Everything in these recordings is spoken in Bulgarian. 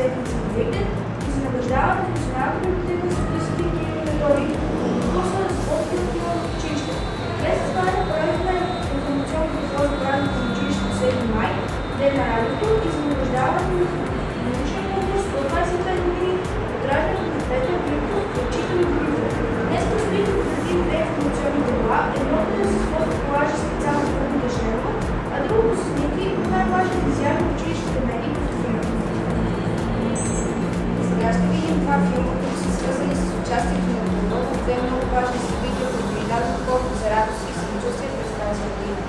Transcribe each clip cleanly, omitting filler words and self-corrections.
2007 и се награждава на Националната библиотека с софийски територии курса на спортното училище. Днес стане проектна информационна изложба правилно на училището 7 май, Ден на радиото и се награждаване на научния конкурс от 25 години от раждането на Петър Грибков и Читан Грибков. Днес предстои да подредим две информационни дела, едното е с фотоколажи специално в Първата Женева, а другото с снимки от най-важните изяви на училищните медии по София. Сега ще видим два филма, които са свързани с участието на Първо в две много важни събития, които ни дадат повод за радост и самочувствие през тази година.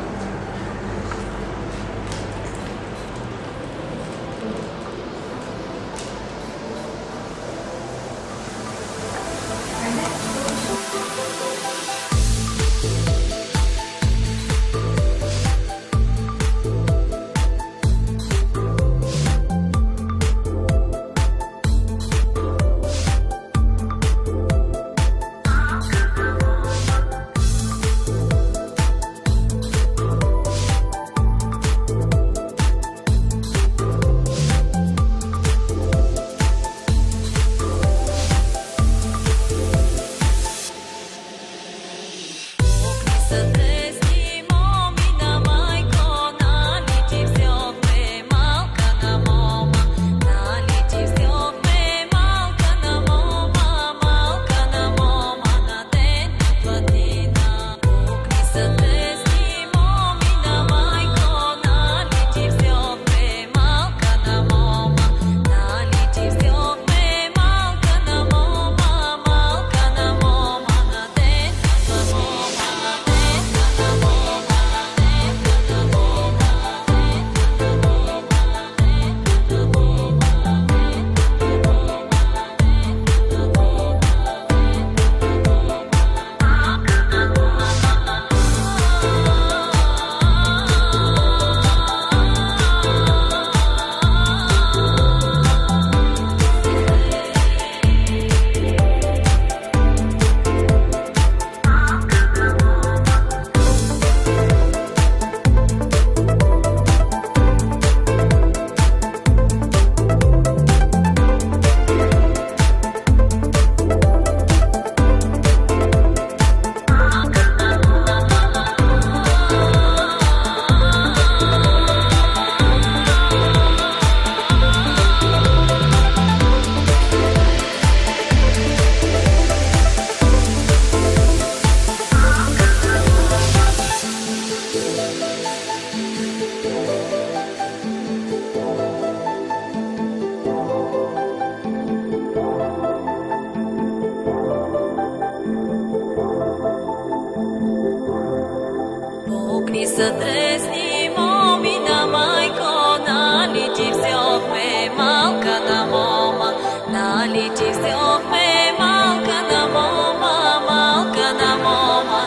Ни са дресни момина, майко, нали ти взехме малка на мома, нали ти взехме малка на мома,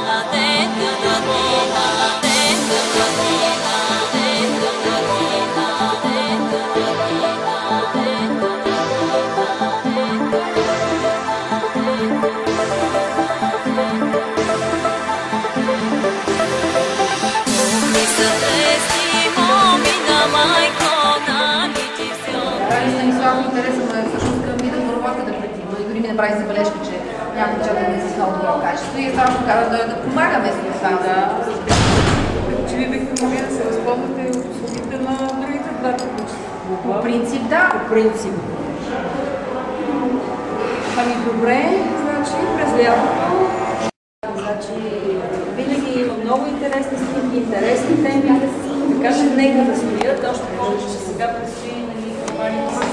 на детка на дина, детка на дина, детка на дина, детка на дина, Станислав интересен, но всъщност към вида нормалка депретивно и дори ми направи забележка, че някой чата не си с много добро качество и само каза да помагаме с това. Че ви бихте могли да се възползвате от услугите на другите двата кучета? По принцип, да. По принцип. Ами добре, значи през лятото. Значи винаги има много интересни снимки, интересни теми, така че нека да стоят, още повече, че сега предстои кампанията